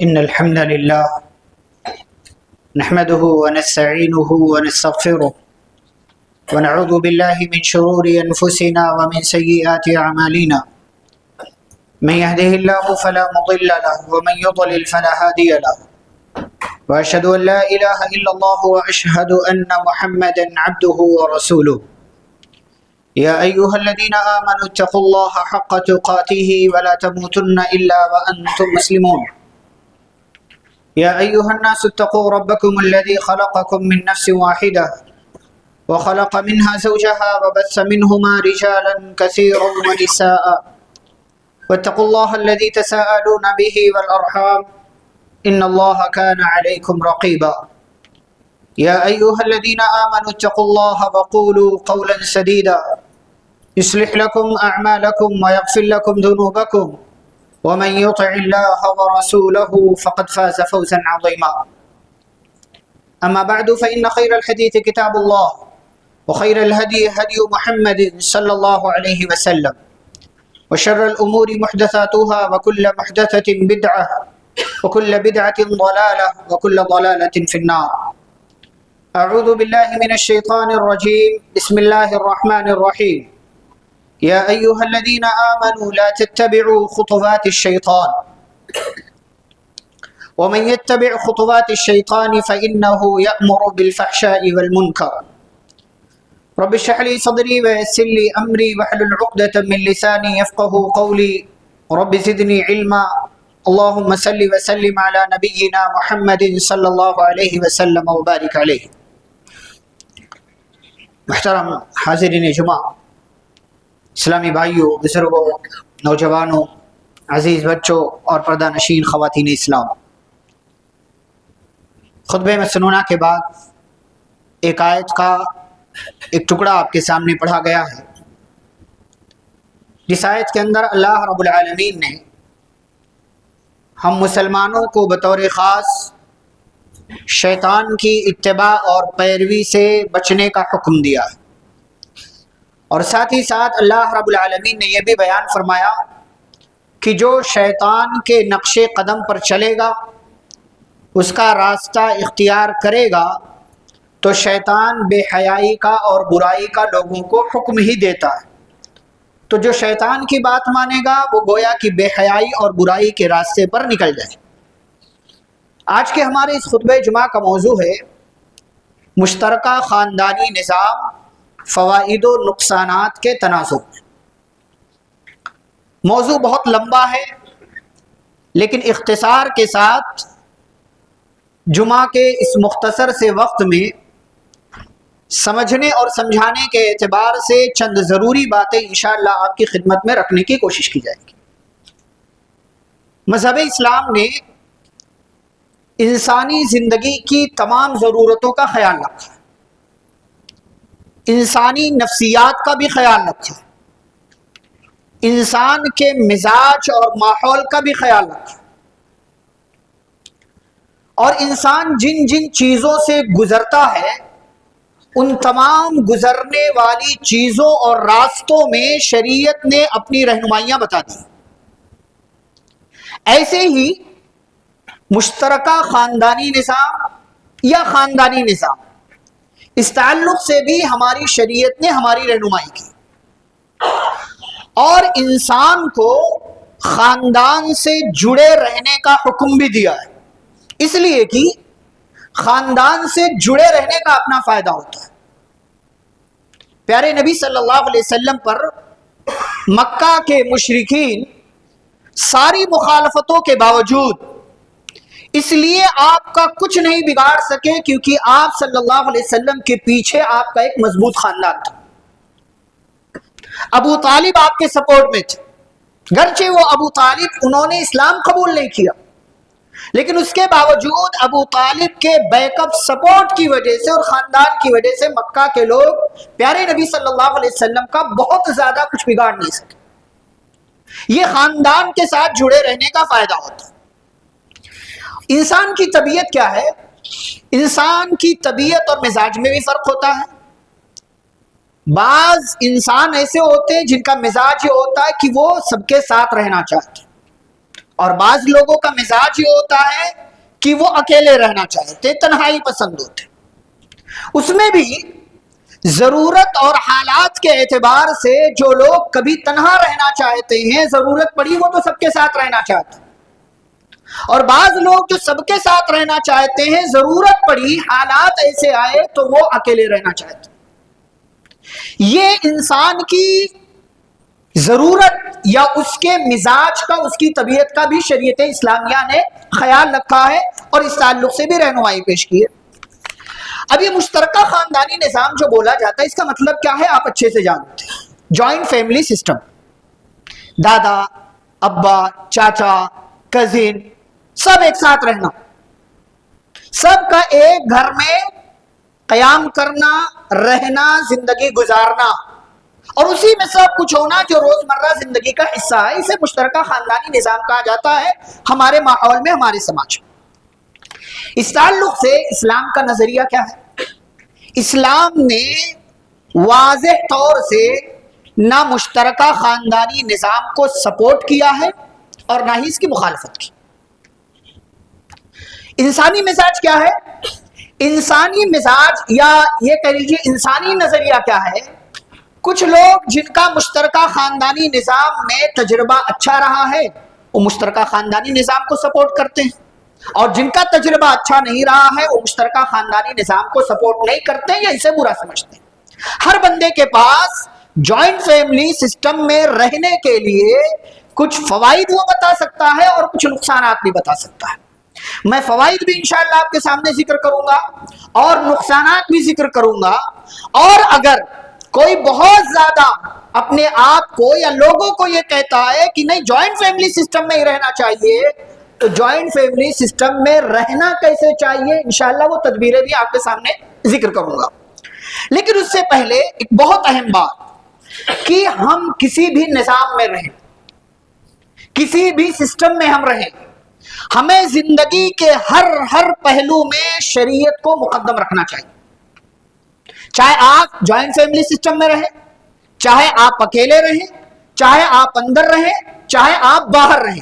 إن الحمد لله نحمده ونستعينه ونستغفره ونعوذ بالله من شرور أنفسنا ومن سيئات أعمالنا من يهده الله فلا مضل له ومن يضلل فلا هادي له وأشهد أن لا إله إلا الله وأشهد أن محمدا عبده ورسوله يا أيها الذين آمنوا اتقوا الله حق تقاته ولا تموتن إلا وأنتم مسلمون يا أيها الناس اتقوا ربكم الذي خلقكم من نفس واحدة وخلق منها زوجها وبث منهما رجالا كثيرا ونساء واتقوا الله الذي تساءلون به والأرحام إن الله كان عليكم رقيبا يا أيها الذين آمنوا اتقوا الله وقولوا قولا سديدا يصلح لكم أعمالكم ويغفر لكم ذنوبكم ومن يطع الله ورسوله فقد فاز فوزا عظيما أما بعد فإن خير الحديث كتاب الله وخير الهدي هدي محمد صلى الله عليه وسلم وشر الأمور محدثاتها وكل محدثة بدعة وكل بدعة ضلالة وكل ضلالة في النار أعوذ بالله من الشيطان الرجيم بسم الله الرحمن الرحيم يا أيها الذين آمنوا لا تتبعوا خطوات الشيطان ومن يتبع خطوات الشيطان فإنه يأمر بالفحشاء والمنكر رب اشرح لي صدري ويسر لي أمري واحلل عقدة من لساني يفقهوا قولي رب زدني علما اللهم صل وسلم على نبينا محمد صلی اللہ علیہ وسلم وبارک علیہ۔ محترم حاضرین جمعہ، اسلامی بھائیوں، بزرگوں، نوجوانوں، عزیز بچوں اور پردہ نشین خواتین اسلام، خطبہ مسنونہ کے بعد ایک آیت کا ایک ٹکڑا آپ کے سامنے پڑھا گیا ہے، جس آیت کے اندر اللہ رب العالمین نے ہم مسلمانوں کو بطور خاص شیطان کی اتباع اور پیروی سے بچنے کا حکم دیا ہے، اور ساتھ ہی ساتھ اللہ رب العالمین نے یہ بھی بیان فرمایا کہ جو شیطان کے نقش قدم پر چلے گا، اس کا راستہ اختیار کرے گا، تو شیطان بے حیائی کا اور برائی کا لوگوں کو حکم ہی دیتا ہے، تو جو شیطان کی بات مانے گا وہ گویا کہ بے حیائی اور برائی کے راستے پر نکل جائے۔ آج کے ہمارے اس خطبہ جمعہ کا موضوع ہے مشترکہ خاندانی نظام، فوائد و نقصانات کے تناسب۔ موضوع بہت لمبا ہے، لیکن اختصار کے ساتھ جمعہ کے اس مختصر سے وقت میں سمجھنے اور سمجھانے کے اعتبار سے چند ضروری باتیں انشاءاللہ آپ کی خدمت میں رکھنے کی کوشش کی جائے گی۔ مذہب اسلام نے انسانی زندگی کی تمام ضرورتوں کا خیال رکھا، انسانی نفسیات کا بھی خیال رکھا، انسان کے مزاج اور ماحول کا بھی خیال رکھا، اور انسان جن جن چیزوں سے گزرتا ہے ان تمام گزرنے والی چیزوں اور راستوں میں شریعت نے اپنی رہنمائیاں بتا دی۔ ایسے ہی مشترکہ خاندانی نظام یا خاندانی نظام، اس تعلق سے بھی ہماری شریعت نے ہماری رہنمائی کی، اور انسان کو خاندان سے جڑے رہنے کا حکم بھی دیا ہے، اس لیے کہ خاندان سے جڑے رہنے کا اپنا فائدہ ہوتا ہے۔ پیارے نبی صلی اللہ علیہ وسلم پر مکہ کے مشرکین ساری مخالفتوں کے باوجود اس لیے آپ کا کچھ نہیں بگاڑ سکے کیونکہ آپ صلی اللہ علیہ وسلم کے پیچھے آپ کا ایک مضبوط خاندان تھا۔ ابو طالب آپ کے سپورٹ میں تھے، گرچہ وہ ابو طالب انہوں نے اسلام قبول نہیں کیا، لیکن اس کے باوجود ابو طالب کے بیک اپ سپورٹ کی وجہ سے اور خاندان کی وجہ سے مکہ کے لوگ پیارے نبی صلی اللہ علیہ وسلم کا بہت زیادہ کچھ بگاڑ نہیں سکے۔ یہ خاندان کے ساتھ جڑے رہنے کا فائدہ ہوتا ہے۔ انسان کی طبیعت کیا ہے؟ انسان کی طبیعت اور مزاج میں بھی فرق ہوتا ہے۔ بعض انسان ایسے ہوتے ہیں جن کا مزاج یہ ہوتا ہے کہ وہ سب کے ساتھ رہنا چاہتے ہیں، اور بعض لوگوں کا مزاج یہ ہوتا ہے کہ وہ اکیلے رہنا چاہتے، تنہائی پسند ہوتے. اس میں بھی ضرورت اور حالات کے اعتبار سے جو لوگ کبھی تنہا رہنا چاہتے ہیں، ضرورت پڑی وہ تو سب کے ساتھ رہنا چاہتے ہیں، اور بعض لوگ جو سب کے ساتھ رہنا چاہتے ہیں، ضرورت پڑی، حالات ایسے آئے تو وہ اکیلے رہنا چاہتے ہیں. یہ انسان کی ضرورت یا اس کے مزاج کا، اس کی طبیعت کا بھی شریعت اسلامیہ نے خیال رکھا ہے اور اس تعلق سے بھی رہنمائی پیش کی ہے. اب یہ مشترکہ خاندانی نظام جو بولا جاتا ہے، اس کا مطلب کیا ہے آپ اچھے سے جانتے ہیں. جوائنٹ فیملی سسٹم، دادا، ابا، چاچا، کزن، سب ایک ساتھ رہنا، سب کا ایک گھر میں قیام کرنا، رہنا، زندگی گزارنا، اور اسی میں سب کچھ ہونا جو روزمرہ زندگی کا حصہ ہے. اسے مشترکہ خاندانی نظام کہا جاتا ہے ہمارے ماحول میں، ہمارے سماج میں. اس تعلق سے اسلام کا نظریہ کیا ہے؟ اسلام نے واضح طور سے نہ مشترکہ خاندانی نظام کو سپورٹ کیا ہے اور نہ ہی اس کی مخالفت کی. انسانی مزاج کیا ہے؟ انسانی مزاج یا یہ کہہ لیجیے انسانی نظریہ کیا ہے؟ کچھ لوگ جن کا مشترکہ خاندانی نظام میں تجربہ اچھا رہا ہے وہ مشترکہ خاندانی نظام کو سپورٹ کرتے ہیں، اور جن کا تجربہ اچھا نہیں رہا ہے وہ مشترکہ خاندانی نظام کو سپورٹ نہیں کرتے یا اسے برا سمجھتے ہیں. ہر بندے کے پاس جوائنٹ فیملی سسٹم میں رہنے کے لیے کچھ فوائد وہ بتا سکتا ہے اور کچھ نقصانات بھی بتا سکتا ہے. میں فوائد بھی انشاءاللہ آپ کے سامنے ذکر کروں گا اور نقصانات بھی ذکر کروں گا. اور اگر کوئی بہت زیادہ اپنے آپ کو یا لوگوں کو یہ کہتا ہے کہ نہیں جوائنٹ فیملی سسٹم میں ہی رہنا چاہیے، تو جوائنٹ فیملی سسٹم میں رہنا کیسے چاہیے انشاءاللہ وہ تدبیریں بھی آپ کے سامنے ذکر کروں گا. لیکن اس سے پہلے ایک بہت اہم بات کہ ہم کسی بھی نظام میں رہیں، کسی بھی سسٹم میں ہم رہیں، ہمیں زندگی کے ہر پہلو میں شریعت کو مقدم رکھنا چاہیے. چاہے آپ جوائنٹ فیملی سسٹم میں رہیں، چاہے آپ اکیلے رہیں، چاہے آپ اندر رہیں، چاہے آپ باہر رہیں،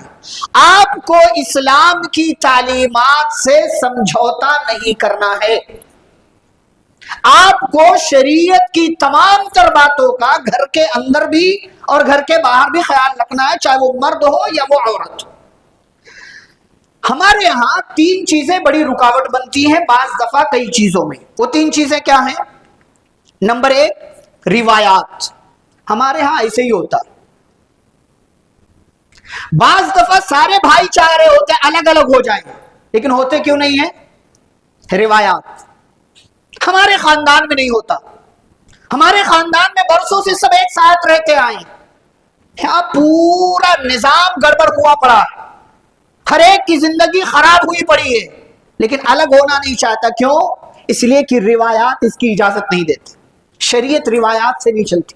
آپ کو اسلام کی تعلیمات سے سمجھوتا نہیں کرنا ہے. آپ کو شریعت کی تمام تر باتوں کا گھر کے اندر بھی اور گھر کے باہر بھی خیال رکھنا ہے، چاہے وہ مرد ہو یا وہ عورت ہو. ہمارے یہاں 3 چیزیں بڑی رکاوٹ بنتی ہیں بعض دفعہ کئی چیزوں میں. وہ 3 چیزیں کیا ہیں؟ نمبر 1 روایات. ہمارے ہاں ایسے ہی ہوتا، بعض دفعہ سارے بھائی چاہ رہے ہوتے ہیں الگ الگ ہو جائیں، لیکن ہوتے کیوں نہیں ہیں؟ روایات. ہمارے خاندان میں نہیں ہوتا. ہمارے خاندان میں برسوں سے سب ایک ساتھ رہتے آئے، یہاں پورا نظام گڑبڑ ہوا پڑا ہے، ہر ایک کی زندگی خراب ہوئی پڑی ہے، لیکن الگ ہونا نہیں چاہتا. کیوں؟ اس لیے کہ روایات اس کی اجازت نہیں دیتی. شریعت روایات سے نہیں چلتی،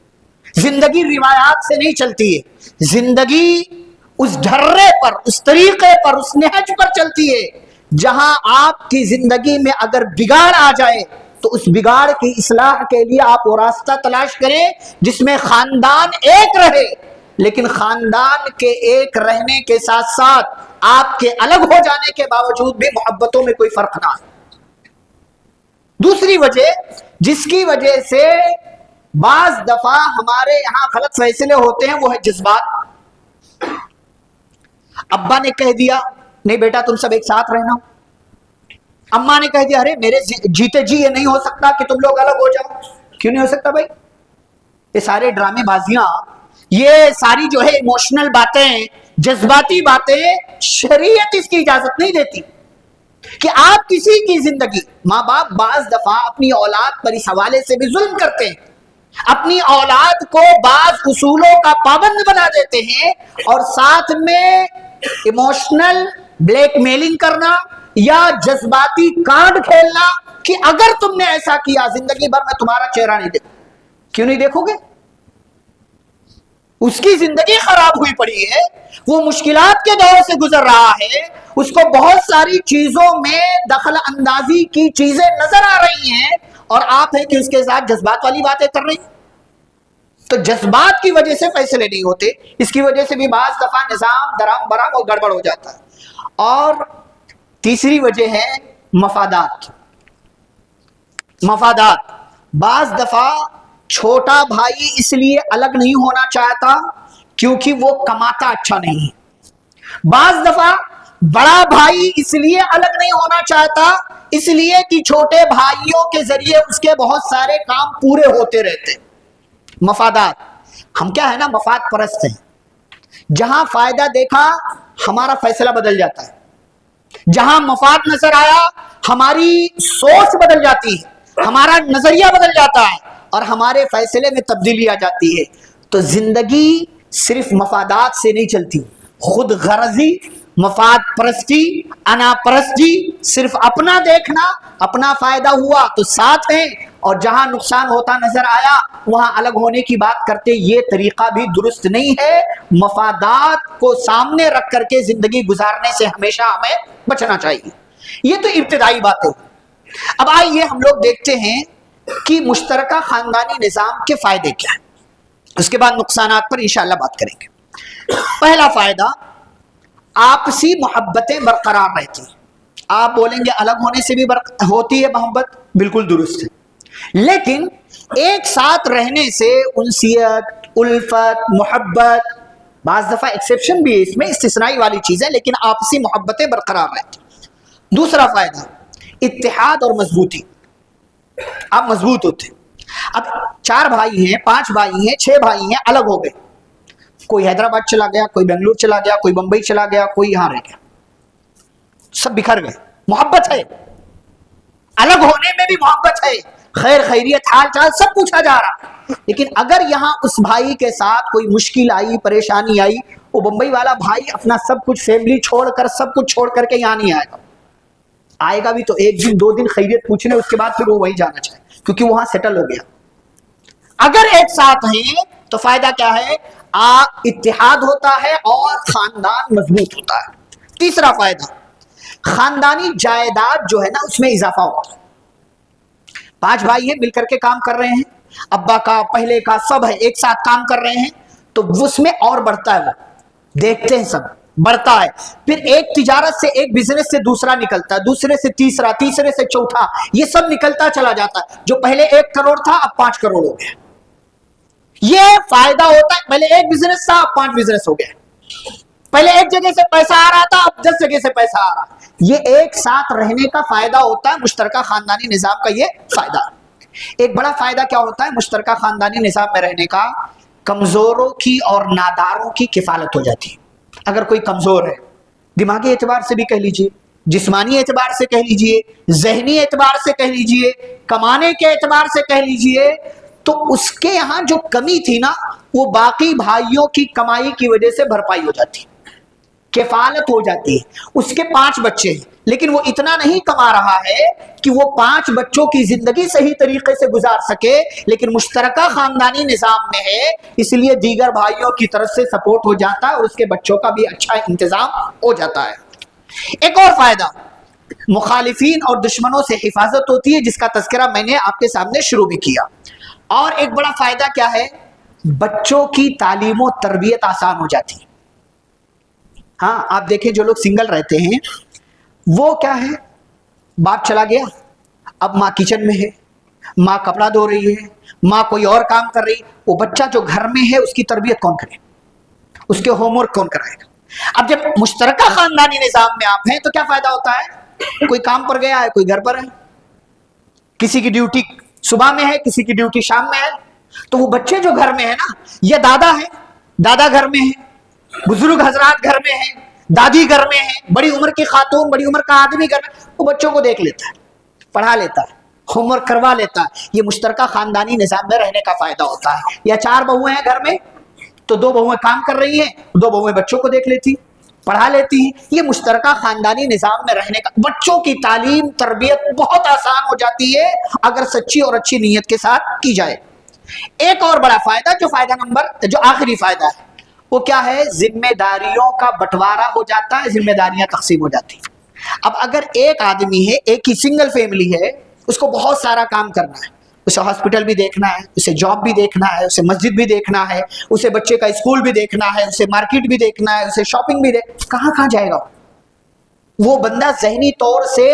زندگی روایات سے نہیں چلتی ہے. زندگی اس ڈھرے پر، اس طریقے پر، اس نہج پر چلتی ہے جہاں آپ کی زندگی میں اگر بگاڑ آ جائے تو اس بگاڑ کی اصلاح کے لیے آپ وہ راستہ تلاش کریں جس میں خاندان ایک رہے، لیکن خاندان کے ایک رہنے کے ساتھ ساتھ آپ کے الگ ہو جانے کے باوجود بھی محبتوں میں کوئی فرق نہ ہے. دوسری وجہ جس کی وجہ سے بعض دفعہ ہمارے یہاں غلط فیصلے ہوتے ہیں وہ ہے جذبات. ابا نے کہہ دیا نہیں بیٹا تم سب ایک ساتھ رہنا، اماں نے کہہ دیا ارے میرے جیتے جی یہ نہیں ہو سکتا کہ تم لوگ الگ ہو جاؤ. کیوں نہیں ہو سکتا بھائی؟ یہ سارے ڈرامے بازیاں، یہ ساری جو ہے ایموشنل باتیں، جذباتی باتیں، شریعت اس کی اجازت نہیں دیتی کہ آپ کسی کی زندگی. ماں باپ بعض دفعہ اپنی اولاد پر اس حوالے سے بھی ظلم کرتے ہیں، اپنی اولاد کو بعض اصولوں کا پابند بنا دیتے ہیں اور ساتھ میں ایموشنل بلیک میلنگ کرنا یا جذباتی کارڈ کھیلنا کہ اگر تم نے ایسا کیا زندگی بھر میں تمہارا چہرہ نہیں دیکھوں. کیوں نہیں دیکھو گے؟ اس کی زندگی خراب ہوئی پڑی ہے، وہ مشکلات کے دور سے گزر رہا ہے، اس کو بہت ساری چیزوں میں دخل اندازی کی چیزیں نظر آ رہی ہیں اور آپ ہیں کہ اس کے ساتھ جذبات والی باتیں کر رہی ہیں. تو جذبات کی وجہ سے فیصلے نہیں ہوتے، اس کی وجہ سے بھی بعض دفعہ نظام درام برام اور گڑبڑ ہو جاتا ہے۔ اور تیسری وجہ ہے مفادات۔ مفادات، بعض دفعہ چھوٹا بھائی اس لیے الگ نہیں ہونا چاہتا کیونکہ وہ کماتا اچھا نہیں ہے، بعض دفعہ بڑا بھائی اس لیے الگ نہیں ہونا چاہتا اس لیے کہ چھوٹے بھائیوں کے ذریعے اس کے بہت سارے کام پورے ہوتے رہتے۔ مفادات، ہم کیا ہے نا، مفاد پرست ہیں، جہاں فائدہ دیکھا ہمارا فیصلہ بدل جاتا ہے، جہاں مفاد نظر آیا ہماری سوچ بدل جاتی ہے، ہمارا نظریہ بدل جاتا ہے اور ہمارے فیصلے میں تبدیلی آ جاتی ہے۔ تو زندگی صرف مفادات سے نہیں چلتی، خود غرضی، مفاد پرستی، انا پرستی، صرف اپنا دیکھنا، اپنا فائدہ ہوا تو ساتھ ہیں اور جہاں نقصان ہوتا نظر آیا وہاں الگ ہونے کی بات کرتے، یہ طریقہ بھی درست نہیں ہے۔ مفادات کو سامنے رکھ کر کے زندگی گزارنے سے ہمیشہ ہمیں بچنا چاہیے۔ یہ تو ابتدائی باتیں۔ اب آئیے ہم لوگ دیکھتے ہیں کہ مشترکہ خاندانی نظام کے فائدے کیا ہیں، اس کے بعد نقصانات پر انشاءاللہ بات کریں گے۔ پہلا فائدہ، آپسی محبتیں برقرار رہتی ہیں۔ آپ بولیں گے الگ ہونے سے بھی ہوتی ہے محبت، بالکل درست ہے، لیکن ایک ساتھ رہنے سے انسیت، الفت، محبت، بعض دفعہ ایکسیپشن بھی ہے اس میں، استثنائی والی چیز ہے، لیکن آپسی محبتیں برقرار رہتی ہیں۔ دوسرا فائدہ، اتحاد اور مضبوطی، آپ مضبوط ہوتے ہیں۔ اب 4 بھائی ہیں، 5 بھائی ہیں، 6 بھائی ہیں، الگ ہو گئے، کوئی حیدرآباد چلا گیا، کوئی بنگلور چلا گیا، کوئی بمبئی چلا گیا، کوئی یہاں رہ گیا، سب بکھر گئے، محبت ہے، الگ ہونے میں بھی محبت ہے، خیر خیریت حال چال سب پوچھا جا رہا، لیکن اگر یہاں اس بھائی کے ساتھ کوئی مشکل آئی، پریشانی آئی، وہ بمبئی والا بھائی اپنا سب کچھ فیملی چھوڑ کر، سب کچھ چھوڑ کر کے یہاں نہیں آئے گا، آئے گا بھی تو 1 دن 2 دن خیریت پوچھنے، اس کے بعد پھر وہ وہی جانا چاہے کیونکہ وہاں سیٹل ہو گیا۔ اگر ایک ساتھ ہیں تو فائدہ کیا ہے، اتحاد ہوتا ہے اور خاندان مضبوط ہوتا ہے۔ تیسرا فائدہ، خاندانی جائیداد جو ہے نا اس میں اضافہ ہوتا ہے۔ 5 بھائی ہیں، مل کر کے کام کر رہے ہیں، ابا کا، پہلے کا، سب ہے، ایک ساتھ کام کر رہے ہیں تو اس میں اور بڑھتا ہے، وہ دیکھتے ہیں سب بڑھتا ہے، پھر ایک تجارت سے، ایک بزنس سے دوسرا نکلتا ہے، دوسرے سے تیسرا، تیسرے سے چوتھا، یہ سب نکلتا چلا جاتا ہے، جو پہلے 1 کروڑ تھا اب 5 کروڑ ہو گیا۔ یہ فائدہ ہوتا ہے، پہلے 1 بزنس تھا اب 5 بزنس ہو گیا، پہلے 1 جگہ سے پیسہ آ رہا تھا اب 10 جگہ سے پیسہ آ رہا ہے۔ یہ ایک ساتھ رہنے کا فائدہ ہوتا ہے، مشترکہ خاندانی نظام کا یہ فائدہ۔ ایک بڑا فائدہ کیا ہوتا ہے مشترکہ خاندانی نظام میں رہنے کا، کمزوروں کی اور ناداروں کی کفالت ہو جاتی ہے۔ اگر کوئی کمزور ہے، دماغی اعتبار سے بھی کہہ لیجئے، جسمانی اعتبار سے کہہ لیجئے، ذہنی اعتبار سے کہہ لیجئے، کمانے کے اعتبار سے کہہ لیجئے، تو اس کے یہاں جو کمی تھی نا وہ باقی بھائیوں کی کمائی کی وجہ سے بھرپائی ہو جاتی، کفالت ہو جاتی ہے۔ اس کے 5 بچے ہیں لیکن وہ اتنا نہیں کما رہا ہے کہ وہ 5 بچوں کی زندگی صحیح طریقے سے گزار سکے، لیکن مشترکہ خاندانی نظام میں ہے اس لیے دیگر بھائیوں کی طرف سے سپورٹ ہو جاتا ہے اور اس کے بچوں کا بھی اچھا انتظام ہو جاتا ہے۔ ایک اور فائدہ، مخالفین اور دشمنوں سے حفاظت ہوتی ہے، جس کا تذکرہ میں نے آپ کے سامنے شروع بھی کیا۔ اور ایک بڑا فائدہ کیا ہے، بچوں کی تعلیم و تربیت آسان ہو جاتی ہے۔ ہاں آپ دیکھیں جو لوگ سنگل رہتے ہیں وہ کیا ہے، باپ چلا گیا، اب ماں کچن میں ہے، ماں کپڑا دھو رہی ہے، ماں کوئی اور کام کر رہی، وہ بچہ جو گھر میں ہے اس کی تربیت کون کرے، اس کے ہوم ورک کون کرائے گا۔ اب جب مشترکہ خاندانی نظام میں آپ ہیں تو کیا فائدہ ہوتا ہے، کوئی کام پر گیا ہے، کوئی گھر پر ہے، کسی کی ڈیوٹی صبح میں ہے، کسی کی ڈیوٹی شام میں ہے، تو وہ بچے جو گھر میں ہے نا، یہ دادا ہے، دادا گھر میں ہے، بزرگ حضرات گھر میں ہیں، دادی گھر میں ہے، بڑی عمر کی خاتون، بڑی عمر کا آدمی گھر میں، وہ بچوں کو دیکھ لیتا ہے، پڑھا لیتا ہے، ہوم ورک کروا لیتا ہے۔ یہ مشترکہ خاندانی نظام میں رہنے کا فائدہ ہوتا ہے۔ یا 4 بہویں ہیں گھر میں تو 2 بہویں کام کر رہی ہیں، 2 بہویں بچوں کو دیکھ لیتی، پڑھا لیتی ہیں۔ یہ مشترکہ خاندانی نظام میں رہنے کا، بچوں کی تعلیم تربیت بہت آسان ہو جاتی ہے اگر سچی اور اچھی نیت کے ساتھ کی جائے۔ ایک اور بڑا فائدہ، جو آخری فائدہ ہے وہ کیا ہے، ذمہ داریوں کا بٹوارا ہو جاتا ہے، ذمہ داریاں تقسیم ہو جاتی ہیں۔ اب اگر ایک آدمی ہے، ایک ہی سنگل فیملی ہے، اس کو بہت سارا کام کرنا ہے، اسے ہاسپٹل بھی دیکھنا ہے، اسے جاب بھی دیکھنا ہے، اسے مسجد بھی دیکھنا ہے، اسے بچے کا اسکول بھی دیکھنا ہے، اسے مارکیٹ بھی دیکھنا ہے، اسے شاپنگ بھی کہاں کہاں جائے گا؟ وہ بندہ ذہنی طور سے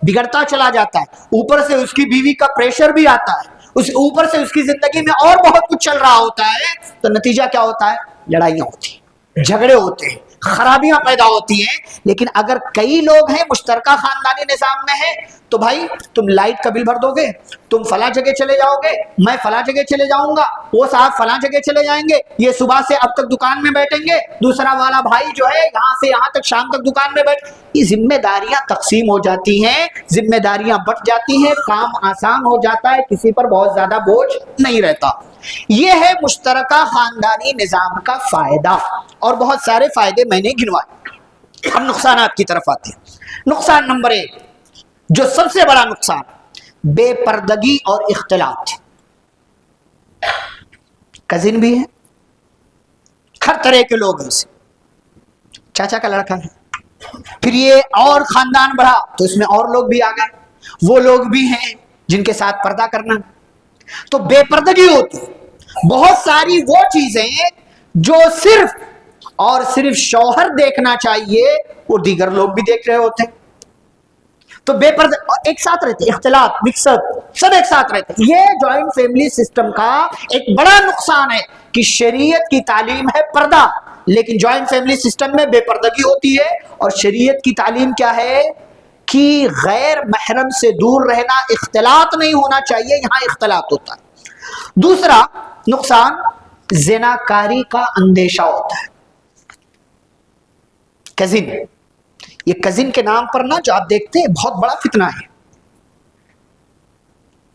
بگڑتا چلا جاتا ہے، اوپر سے اس کی بیوی کا پریشر بھی آتا ہے، اوپر سے اس کی زندگی میں اور بہت کچھ چل رہا ہوتا ہے، تو نتیجہ کیا ہوتا ہے؟ لڑائیاں ہوتی ہیں، جھگڑے ہوتے ہیں، خرابیاں پیدا ہوتی ہیں۔ لیکن اگر کئی لوگ ہیں، مشترکہ خاندانی نظام میں ہیں، تو بھائی تم لائٹ کا بل بھر دو گے، تم فلاں جگہ چلے جاؤ گے، میں فلاں جگہ چلے جاؤں گا، وہ صاحب فلاں جگہ چلے جائیں گے، یہ صبح سے اب تک دکان میں بیٹھیں گے، دوسرا والا بھائی جو ہے یہاں سے یہاں تک شام تک دکان میں بیٹھ، یہ ذمہ داریاں تقسیم ہو جاتی ہیں، ذمہ داریاں بٹ جاتی ہیں، کام آسان ہو جاتا ہے، کسی پر بہت زیادہ بوجھ نہیں رہتا۔ یہ ہے مشترکہ خاندانی نظام کا فائدہ، اور بہت سارے فائدے میں نے گنوائے۔ اب نقصانات کی طرف آتے ہیں۔ نقصان نمبر 1، جو سب سے بڑا نقصان، بے پردگی اور اختلاط۔ کزن بھی ہے، ہر طرح کے لوگ ہیں، چاچا کا لڑکا ہے، پھر یہ اور خاندان بڑھا تو اس میں اور لوگ بھی آ گئے، وہ لوگ بھی ہیں جن کے ساتھ پردہ کرنا، تو بے پردگی ہوتی۔ بہت ساری وہ چیزیں جو صرف اور صرف شوہر دیکھنا چاہیے وہ دیگر لوگ بھی دیکھ رہے ہوتے ہیں، تو بے پردہ ایک ساتھ رہتے، اختلاط، مکسر، سب ایک ساتھ رہتے۔ یہ جوائنٹ فیملی سسٹم کا ایک بڑا نقصان ہے کہ شریعت کی تعلیم ہے پردہ، لیکن جوائنٹ فیملی سسٹم میں بے پردگی ہوتی ہے، اور شریعت کی تعلیم کیا ہے کہ غیر محرم سے دور رہنا، اختلاط نہیں ہونا چاہیے، یہاں اختلاط ہوتا ہے۔ دوسرا نقصان، زناکاری کا اندیشہ ہوتا ہے۔ کزن، یہ کزن کے نام پر نا جو آپ دیکھتے ہیں بہت بڑا فتنہ ہے،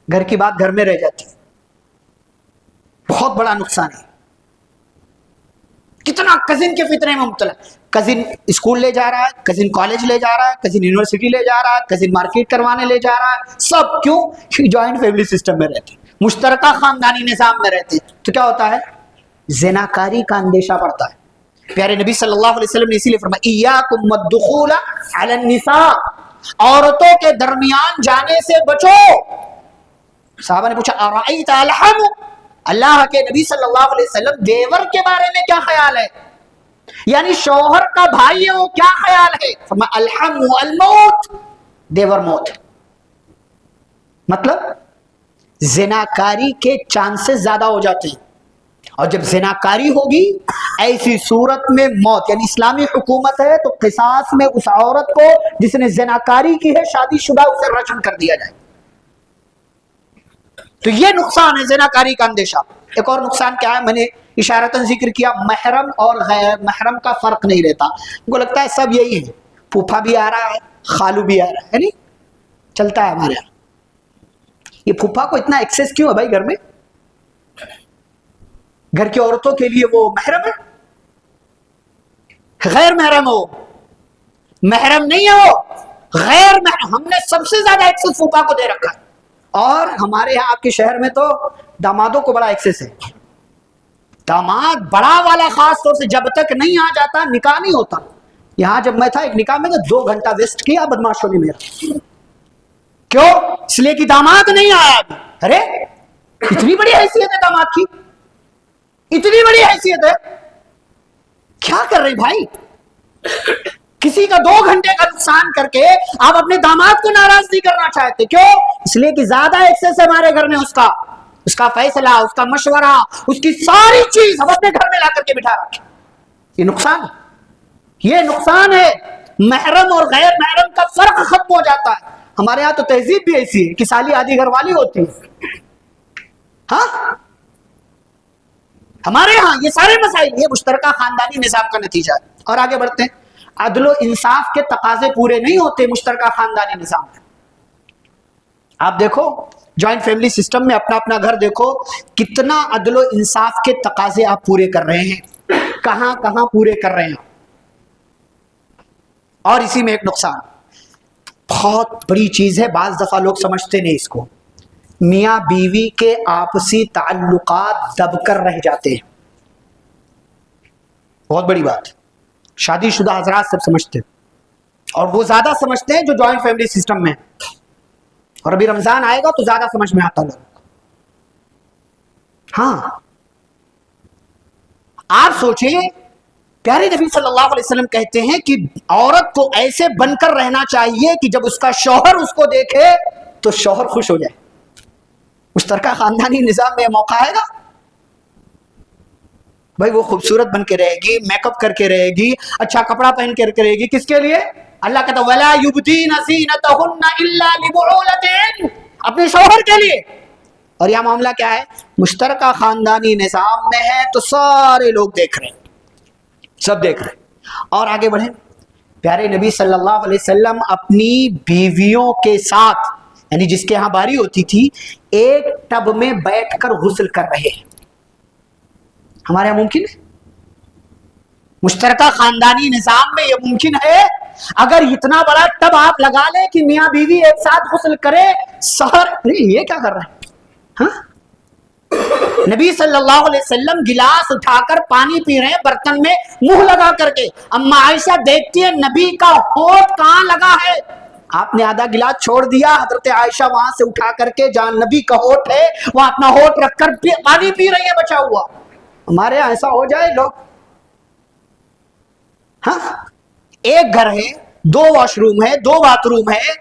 گھر کی بات گھر میں رہ جاتی ہے، بہت بڑا نقصان ہے۔ کتنا کزن کے فتنے میں مبتلا، کزن اسکول لے جا رہا ہے، کزن کالج لے جا رہا ہے، کزن یونیورسٹی لے جا رہا ہے، کزن مارکیٹ کروانے لے جا رہا ہے، سب کیوں؟ جوائنٹ فیملی سسٹم میں رہتے، مشترکہ خاندانی نظام میں رہتے، تو کیا ہوتا ہے؟ زناکاری کا اندیشہ بڑھتا ہے۔ پیارے نبی صلی اللہ علیہ وسلم نے اسی لیے فرمایا ایاکم الدخول علی النساء، عورتوں کے درمیان جانے سے بچو۔ صحابہ نے پوچھا ارأیت الحم، اللہ کے نبی صلی اللہ علیہ وسلم دیور کے بارے میں کیا خیال ہے؟ یعنی شوہر کا بھائی ہے وہ کیا خیال ہے؟ فرمایا الحم الموت، دیور موت۔ مطلب زناکاری کے چانسز زیادہ ہو جاتے ہیں، اور جب زناکاری ہوگی ایسی صورت میں موت، یعنی اسلامی حکومت ہے تو قصاص میں اس عورت کو جس نے زناکاری کی ہے شادی شدہ، اسے رجم کر دیا جائے۔ تو یہ نقصان ہے زناکاری کا اندیشہ۔ ایک اور نقصان کیا ہے؟ میں نے اشارتاً ذکر کیا، محرم اور غیر محرم کا فرق نہیں رہتا۔ ان کو لگتا ہے سب یہی ہے، پھوپھا بھی آ رہا ہے، خالو بھی آ رہا ہے، نہیں چلتا ہے ہمارے یہاں۔ یہ پھوپھا کو اتنا ایکسس کیوں ہے بھائی گھر میں؟ گھر کی عورتوں کے لیے وہ محرم ہے؟ غیر محرم ہو، محرم نہیں ہے وہ، غیر محرم۔ ہم نے سب سے زیادہ ایکسس پھوپھا کو دے رکھا ہے، اور ہمارے یہاں آپ کے شہر میں تو دامادوں کو بڑا ایکسس ہے۔ داماد بڑا والا خاص طور سے جب تک نہیں آ جاتا نکاح نہیں ہوتا۔ یہاں جب میں تھا ایک نکاح میں تو 2 گھنٹہ ویسٹ کیا بدماشوں نے میرا، کیوں؟ اس لیے کہ داماد نہیں آیا ابھی۔ ارے اتنی بڑی حیثیت ہے داماد کی، اتنی بڑی حیثیت ہے، کیا کر رہے بھائی؟ کسی کا 2 گھنٹے کا نقصان کر کے آپ اپنے داماد کو ناراض نہیں کرنا چاہتے، کیوں؟ اس لیے کہ زیادہ ایکسس ہے ہمارے گھر میں، اس کا فیصلہ، اس کا مشورہ، اس کی ساری چیز ہم اپنے گھر میں لا کر کے بٹھا رکھے۔ یہ نقصان ہے، یہ نقصان ہے۔ محرم اور غیر محرم کا فرق ختم ہو جاتا ہے۔ ہمارے یہاں تو تہذیب بھی ایسی ہے کہ سالی آدھی گھر والی ہوتی ہے، ہاں ہمارے ہاں یہ سارے مسائل یہ مشترکہ خاندانی نظام کا نتیجہ ہے۔ اور آگے بڑھتے ہیں، عدل و انصاف کے تقاضے پورے نہیں ہوتے مشترکہ خاندانی نظام میں۔ آپ دیکھو جوائنٹ فیملی سسٹم میں اپنا اپنا گھر دیکھو، کتنا عدل و انصاف کے تقاضے آپ پورے کر رہے ہیں، کہاں کہاں پورے کر رہے ہیں۔ اور اسی میں ایک نقصان بہت بڑی چیز ہے، بعض دفعہ لوگ سمجھتے نہیں اس کو، میاں بیوی کے آپسی تعلقات دب کر رہ جاتے ہیں۔ بہت بڑی بات، شادی شدہ حضرات سب سمجھتے ہیں، اور وہ زیادہ سمجھتے ہیں جو جوائنٹ فیملی سسٹم میں ہے، اور ابھی رمضان آئے گا تو زیادہ سمجھ میں آتا لوگ۔ ہاں آپ سوچیں، پیارے نبی صلی اللہ علیہ وسلم کہتے ہیں کہ عورت کو ایسے بن کر رہنا چاہیے کہ جب اس کا شوہر اس کو دیکھے تو شوہر خوش ہو جائے. مشترکہ خاندانی نظام میں موقع آئے گا بھائی، وہ خوبصورت بن کے رہے گی، میک اپ کر کے رہے گی، اچھا کپڑا پہن کے رہے گی. کس کے لیے؟ اللہ کہتا وَلَا يُبْدِينَ زِينَتَهُنَّ إِلَّا لِبُعُولَتِهِنَّ، اپنے شوہر کے لیے. اور یہ معاملہ کیا ہے؟ مشترکہ خاندانی نظام میں ہے تو سارے لوگ دیکھ رہے ہیں، سب دیکھ رہے ہیں. اور آگے بڑھیں، پیارے نبی صلی اللہ علیہ وسلم اپنی بیویوں کے ساتھ، یعنی جس کے ہاں باری ہوتی تھی، ایک ٹب میں بیٹھ کر غسل کر رہے ہیں. ہمارے یہاں ممکن ہے؟ مشترکہ خاندانی نظام میں یہ ممکن ہے؟ اگر اتنا بڑا ٹب آپ لگا لیں کہ میاں بیوی ایک ساتھ غسل کرے سحر، یہ کیا کر رہے ہیں؟ ہاں، نبی صلی اللہ علیہ وسلم گلاس اٹھا کر پانی پی رہے ہیں برتن میں منہ لگا کر کے. اما عائشہ دیکھتی ہے نبی کا ہونٹ کہاں لگا ہے. آپ نے آدھا گلاس چھوڑ دیا، حضرت عائشہ وہاں سے اٹھا کر کے جہاں نبی کا ہونٹ ہے وہاں اپنا ہونٹ رکھ کر پانی پی رہی ہے بچا ہوا. ہمارے یہاں ایسا ہو جائے لوگ، ہاں ایک گھر ہے، 2 واش روم ہے، 2 باتھ روم ہے،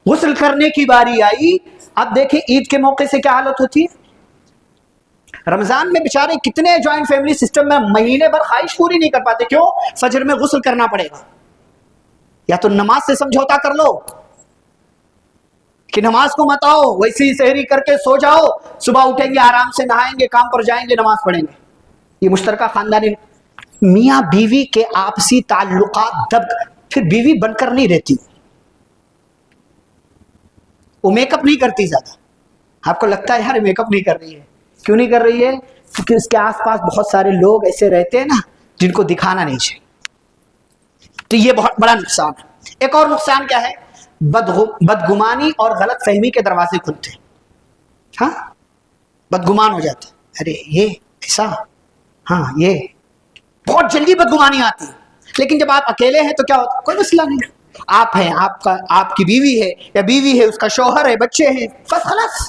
غسل کرنے کی باری آئی. اب دیکھیں عید کے موقع سے کیا حالت ہوتی ہے. رمضان میں بیچارے کتنے جوائنٹ فیملی سسٹم میں مہینے بھر خواہش پوری نہیں کر پاتے. کیوں؟ فجر میں غسل کرنا پڑے گا. یا تو نماز سے سمجھوتا کر لو کہ نماز کو مت آؤ، ویسے ہی سحری کر کے سو جاؤ، صبح اٹھیں گے آرام سے نہائیں گے، کام پر جائیں گے، نماز پڑھیں گے. یہ مشترکہ خاندانی میاں بیوی کے آپسی تعلقات دب، پھر بیوی بن کر نہیں رہتی. وہ میک اپ نہیں کرتی زیادہ. آپ کو لگتا ہے یار میک اپ نہیں کر رہی ہے، کیوں نہیں کر رہی ہے؟ کیونکہ اس کے آس پاس بہت سارے لوگ ایسے رہتے ہیں نا جن کو دکھانا نہیں چاہیے. تو یہ بہت بڑا نقصان ہے. ایک اور نقصان کیا ہے؟ بدگمانی اور غلط فہمی کے دروازے کھلتے ہیں. ہاں بدگمان ہو جاتے ہیں، ارے یہ ایسا، ہاں یہ بہت جلدی بدگمانی آتی ہے. لیکن جب آپ اکیلے ہیں تو کیا ہوتا ہے؟ کوئی مسئلہ نہیں، آپ ہیں، آپ کی بیوی ہے یا بیوی ہے، اس کا شوہر ہے، بچے ہیں، بس خلاص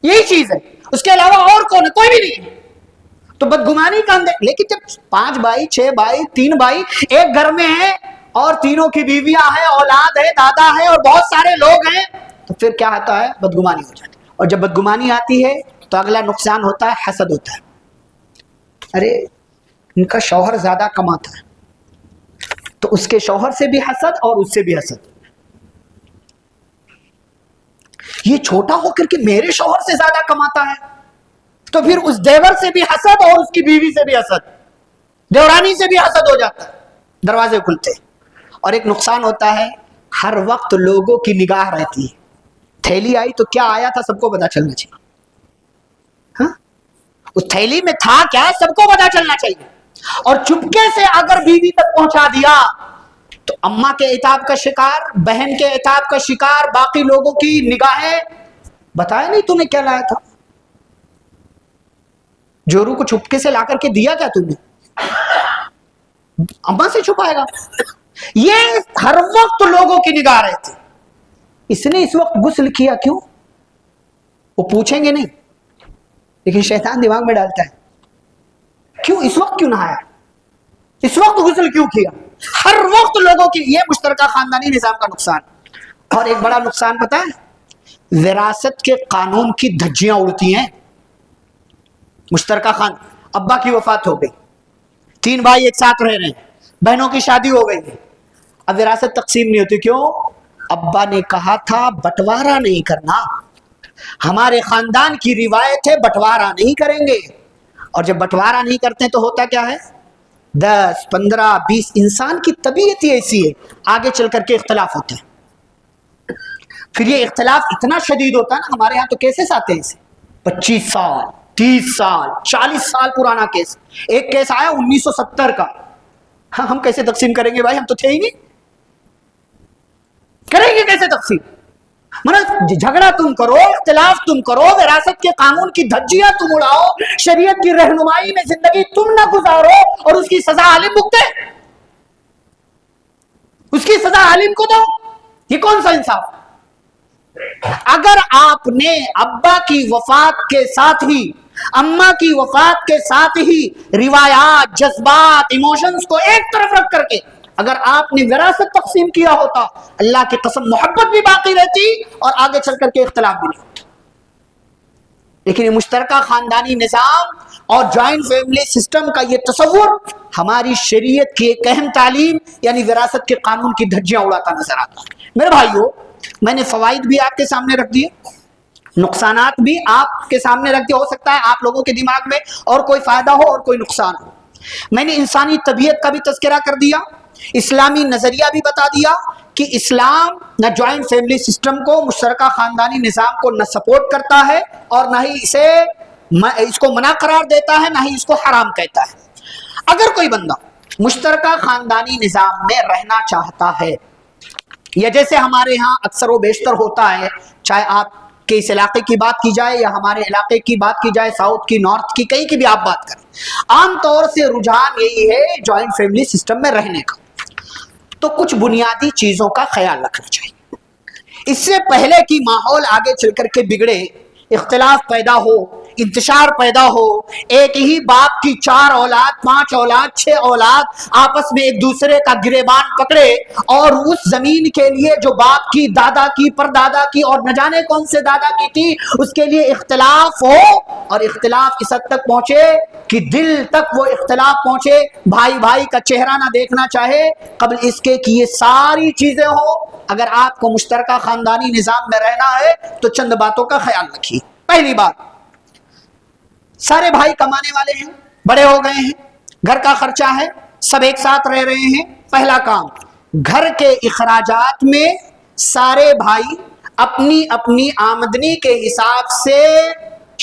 یہی چیز ہے، اس کے علاوہ اور کون ہے؟ کوئی بھی نہیں. تو بدگمانی کا اندر. لیکن جب 5 بھائی 6 بھائی 3 بھائی ایک گھر میں ہیں اور تینوں کی بیویاں ہیں، اولاد ہے، دادا ہے اور بہت سارے لوگ ہیں، تو پھر کیا ہوتا ہے؟ بدگمانی ہو جاتی ہے. اور جب بدگمانی آتی ہے تو اگلا نقصان ہوتا ہے حسد ہوتا ہے. ارے ان کا شوہر زیادہ کماتا ہے تو اس کے شوہر سے بھی حسد اور اس سے بھی حسد. یہ چھوٹا ہو کر کے میرے شوہر سے زیادہ کماتا ہے تو پھر اس دیور سے بھی حسد اور اس کی بیوی سے بھی حسد، دیورانی سے بھی حسد ہو جاتا ہے. دروازے کھلتے. اور ایک نقصان ہوتا ہے، ہر وقت لوگوں کی نگاہ رہتی ہے. تھیلی آئی تو کیا آیا تھا سب کو پتا چلنا چاہیے. ہاں اس تھیلی میں تھا کیا سب کو پتا چلنا چاہیے. اور چپکے سے اگر بیوی تک پہنچا دیا تو اماں کے عتاب کا شکار، بہن کے عتاب کا شکار، باقی لوگوں کی نگاہیں. بتایا نہیں تو نے کیا لایا تھا؟ جورو کو چھپکے سے لا کر کے دیا کیا تم نے؟ اماں سے چھپائے گا. یہ ہر وقت لوگوں کی نگاہ رہتی. اس نے اس وقت غسل کیا کیوں؟ وہ پوچھیں گے نہیں، لیکن شیطان دماغ میں ڈالتا ہے کیوں اس وقت کیوں نہایا، اس وقت غسل کیوں کیا. ہر وقت لوگوں کی. یہ مشترکہ خاندانی نظام کا نقصان. اور ایک بڑا نقصان پتہ ہے؟ وراثت کے قانون کی دھجیاں اڑتی ہیں. مشترکہ ابا کی وفات ہو گئی، 3 بھائی ایک ساتھ رہ رہے ہیں، بہنوں کی شادی ہو گئی ہے، اب وراثت تقسیم نہیں ہوتی. کیوں؟ ابا نے کہا تھا بٹوارا نہیں کرنا، ہمارے خاندان کی روایت ہے بٹوارا نہیں کریں گے. اور جب بٹوارا نہیں کرتے تو ہوتا کیا ہے؟ 10 15 20 انسان کی طبیعت ہی ایسی ہے، آگے چل کر کے اختلاف ہوتا ہے. پھر یہ اختلاف اتنا شدید ہوتا ہے نا، ہمارے یہاں تو کیسز آتے ہیں اسے 25 سال 30 سال 40 سال پرانا کیس. ایک کیس آیا 1970 کا. ہاں ہم کیسے تقسیم کریں گے بھائی؟ ہم تو تھے ہی نہیں، کریں گے کیسے تقسیم؟ مطلب جھگڑا تم کرو، اختلاف تم کرو، وراثت کے قانون کی دھجیاں تم اڑاؤ، شریعت کی رہنمائی میں زندگی تم نہ گزارو اور اس کی سزا عالم بھگتے، اس کی سزا عالم کو دو. یہ کون سا انصاف؟ اگر آپ نے ابا کی وفات کے ساتھ ہی اماں کی وفات کے ساتھ ہی روایات، جذبات، ایموشنز کو ایک طرف رکھ کر کے اگر آپ نے وراثت تقسیم کیا ہوتا، اللہ کی قسم محبت بھی باقی رہتی اور آگے چل کر کے اختلاف بھی نہیں ہوتا۔ لیکن یہ مشترکہ خاندانی نظام اور جوائنٹ فیملی سسٹم کا یہ تصور ہماری شریعت کی ایک اہم تعلیم یعنی وراثت کے قانون کی دھجیاں اڑاتا نظر آتا ہے۔ میرے بھائیو، میں نے فوائد بھی آپ کے سامنے رکھ دیے، نقصانات بھی آپ کے سامنے رکھ دیا۔ ہو سکتا ہے آپ لوگوں کے دماغ میں اور کوئی فائدہ ہو اور کوئی نقصان ہو۔ میں نے انسانی طبیعت کا بھی تذکرہ کر دیا، اسلامی نظریہ بھی بتا دیا کہ اسلام نہ جوائنٹ فیملی سسٹم کو، مشترکہ خاندانی نظام کو نہ سپورٹ کرتا ہے اور نہ ہی اس کو منع قرار دیتا ہے، نہ ہی اس کو حرام کہتا ہے۔ اگر کوئی بندہ مشترکہ خاندانی نظام میں رہنا چاہتا ہے، یا جیسے ہمارے ہاں اکثر و بیشتر ہوتا ہے، چاہے آپ کہ اس علاقے کی بات کی جائے یا ہمارے علاقے کی بات کی جائے، ساؤتھ کی، نارتھ کی، کہیں کی بھی آپ بات کریں، عام طور سے رجحان یہی ہے جوائنٹ فیملی سسٹم میں رہنے کا۔ تو کچھ بنیادی چیزوں کا خیال رکھنا چاہیے، اس سے پہلے کہ ماحول آگے چل کر کے بگڑے، اختلاف پیدا ہو، انتشار پیدا ہو، ایک ہی باپ کی 4 اولاد، 5 اولاد، 6 اولاد آپس میں ایک دوسرے کا گریبان پکڑے اور اس زمین کے لیے جو باپ کی، دادا کی، پردادا کی اور نہ جانے کون سے دادا کی تھی، اس کے لیے اختلاف ہو، اور اختلاف اس حد تک پہنچے کہ دل تک وہ اختلاف پہنچے، بھائی بھائی کا چہرہ نہ دیکھنا چاہے، قبل اس کے کہ یہ ساری چیزیں ہو۔ اگر آپ کو مشترکہ خاندانی نظام میں رہنا ہے تو چند باتوں کا خیال رکھیے۔ پہلی بات، سارے بھائی کمانے والے ہیں، بڑے ہو گئے ہیں، گھر کا خرچہ ہے، سب ایک ساتھ رہ رہے ہیں۔ پہلا کام، گھر کے اخراجات میں سارے بھائی اپنی اپنی آمدنی کے حساب سے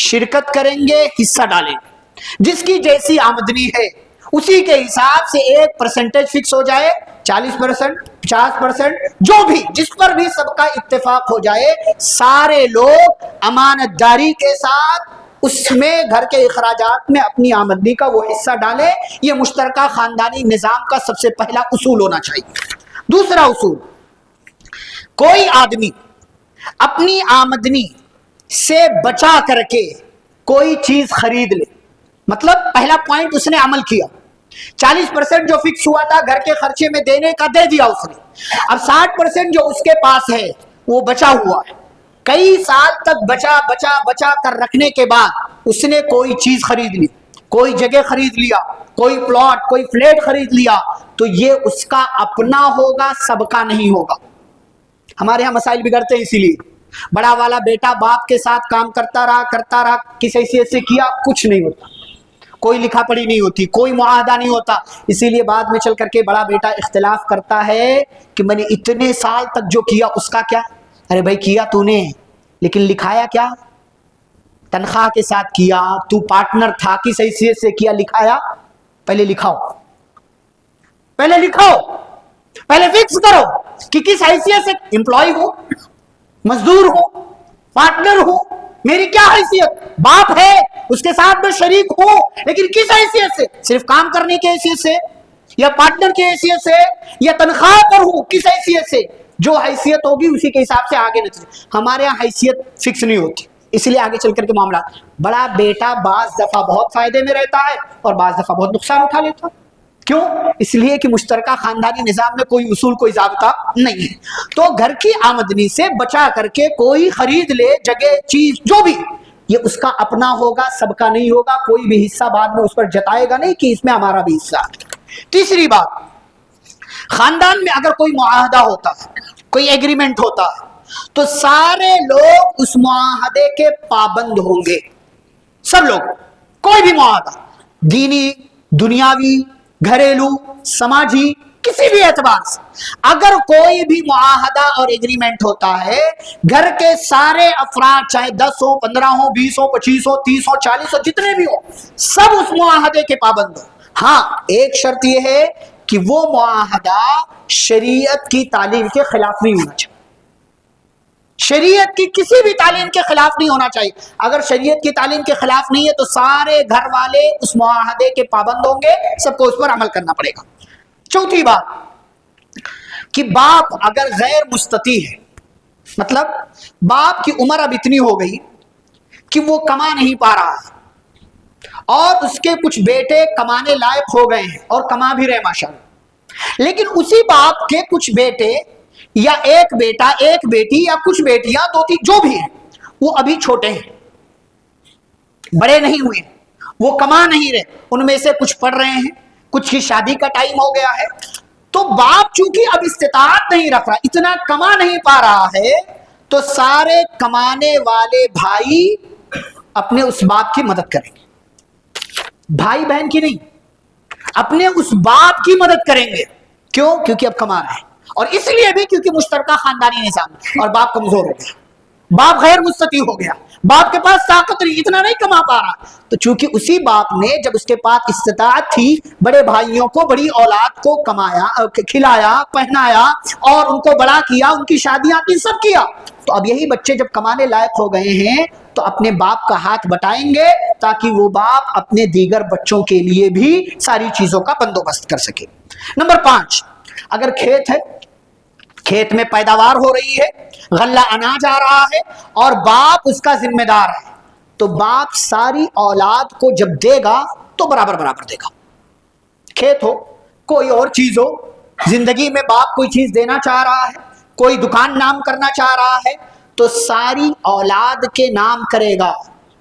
شرکت کریں گے، حصہ ڈالیں گے۔ جس کی جیسی آمدنی ہے اسی کے حساب سے ایک پرسنٹیج فکس ہو جائے، 40%، 50%، جو بھی، جس پر بھی سب کا اتفاق ہو جائے، سارے لوگ امانت داری کے ساتھ اس میں گھر کے اخراجات میں اپنی آمدنی کا وہ حصہ ڈالے۔ یہ مشترکہ خاندانی نظام کا سب سے پہلا اصول ہونا چاہیے۔ دوسرا اصول، کوئی آدمی اپنی آمدنی سے بچا کر کے کوئی چیز خرید لے، مطلب پہلا پوائنٹ اس نے عمل کیا، 40% جو فکس ہوا تھا گھر کے خرچے میں دینے کا دے دیا اس نے، اب 60% جو اس کے پاس ہے وہ بچا ہوا ہے، کئی سال تک بچا کر رکھنے کے بعد اس نے کوئی چیز خرید لی، کوئی جگہ خرید لیا، کوئی پلاٹ، کوئی فلیٹ خرید لیا، تو یہ اس کا اپنا ہوگا، سب کا نہیں ہوگا۔ ہمارے ہاں مسائل بگڑتے ہیں، اسی لیے بڑا والا بیٹا باپ کے ساتھ کام کرتا رہا، کس حیثیت سے کیا، کچھ نہیں ہوتا، کوئی لکھا پڑھی نہیں ہوتی، کوئی معاہدہ نہیں ہوتا، اسی لیے بعد میں چل کر کے بڑا بیٹا اختلاف کرتا ہے کہ میں نے اتنے سال تک جو کیا اس کا کیا؟ ارے بھائی کیا تو نے، لیکن لکھایا کیا؟ تنخواہ کے ساتھ کیا، تو پارٹنر تھا، کس حیثیت سے کیا، لکھایا؟ پہلے لکھاؤ، پہلے فکس کرو کہ کس حیثیت سے، امپلائی ہو، مزدور ہو، پارٹنر ہو، میری کیا حیثیت؟ باپ ہے اس کے ساتھ میں شریک ہوں، لیکن کس حیثیت سے؟ صرف کام کرنے کی حیثیت سے، یا پارٹنر کی حیثیت سے، یا تنخواہ پر ہوں، کس حیثیت سے؟ جو حیثیت ہوگی اسی کے حساب سے آگے نتیجے۔ ہمارے یہاں حیثیت فکس نہیں ہوتی، اس لیے آگے چل کر کے معاملات، بڑا بیٹا بعض دفعہ بہت فائدے میں رہتا ہے اور بعض دفعہ بہت نقصان اٹھا لیتا ہے۔ کیوں؟ اس لیے کہ مشترکہ خاندانی نظام میں کوئی اصول، کوئی ضابطہ نہیں ہے۔ تو گھر کی آمدنی سے بچا کر کے کوئی خرید لے، جگہ، چیز، جو بھی، یہ اس کا اپنا ہوگا، سب کا نہیں ہوگا، کوئی بھی حصہ بعد میں اس پر جتائے گا نہیں کہ اس میں ہمارا بھی حصہ ہے۔ تیسری بات، خاندان میں اگر کوئی معاہدہ ہوتا ہے، کوئی ایگریمنٹ ہوتا ہے، تو سارے لوگ اس معاہدے کے پابند ہوں گے، سب لوگ، کوئی بھی معاہدہ، دینی، دنیاوی، گھریلو، سماجی، کسی بھی اعتبار سے اگر کوئی بھی معاہدہ اور ایگریمنٹ ہوتا ہے، گھر کے سارے افراد چاہے 10 ہو، 15 ہو، 20 ہو، 25 ہو، 30 ہو، 40 ہو، جتنے بھی ہو، سب اس معاہدے کے پابند ہو۔ ہاں، ایک شرط یہ ہے کہ وہ معاہدہ شریعت کی تعلیم کے خلاف نہیں ہونا چاہیے، شریعت کی کسی بھی تعلیم کے خلاف نہیں ہونا چاہیے۔ اگر شریعت کی تعلیم کے خلاف نہیں ہے تو سارے گھر والے اس معاہدے کے پابند ہوں گے، سب کو اس پر عمل کرنا پڑے گا۔ چوتھی بات کہ باپ اگر غیر مستطیع ہے، مطلب باپ کی عمر اب اتنی ہو گئی کہ وہ کما نہیں پا رہا ہے، اور اس کے کچھ بیٹے کمانے لائق ہو گئے ہیں اور کما بھی رہے ماشاءاللہ، لیکن اسی باپ کے کچھ بیٹے یا ایک بیٹا ایک بیٹی یا کچھ بیٹیاں دو تین جو بھی ہیں وہ ابھی چھوٹے ہیں، بڑے نہیں ہوئے، وہ کما نہیں رہے، ان میں سے کچھ پڑھ رہے ہیں، کچھ کی شادی کا ٹائم ہو گیا ہے، تو باپ چونکہ اب استطاعت نہیں رکھ رہا، اتنا کما نہیں پا رہا ہے، تو سارے کمانے والے بھائی اپنے اس باپ کی مدد کریں گے، بھائی بہن کی نہیں، اپنے اس باپ کی مدد کریں گے۔ کیوں؟ کیونکہ اب کما رہے ہیں، اور اس لیے بھی کیونکہ مشترکہ خاندانی نظام، اور باپ کمزور ہو گیا، باپ غیر مستطیع ہو گیا، باپ کے پاس طاقت نہیں، اتنا نہیں کما پا رہا، تو چونکہ اسی باپ نے جب اس کے پاس استطاعت تھی بڑے بھائیوں کو، بڑی اولاد کو کمایا، کھلایا پہنایا اور ان کو بڑا کیا، ان کی شادیاں کی، سب کیا، تو اب یہی بچے جب کمانے لائق ہو گئے ہیں تو اپنے باپ کا ہاتھ بٹائیں گے تاکہ وہ باپ اپنے دیگر بچوں کے لیے بھی ساری چیزوں کا بندوبست کر سکے۔ نمبر 5، اگر کھیت ہے، کھیت میں پیداوار ہو رہی ہے، غلہ اناج آ رہا ہے اور باپ اس کا ذمہ دار ہے، تو باپ ساری اولاد کو جب دے گا تو برابر برابر دے گا۔ کھیت ہو، کوئی اور چیز ہو، زندگی میں باپ کوئی چیز دینا چاہ رہا ہے، کوئی دکان نام کرنا چاہ رہا ہے، تو ساری اولاد کے نام کرے گا،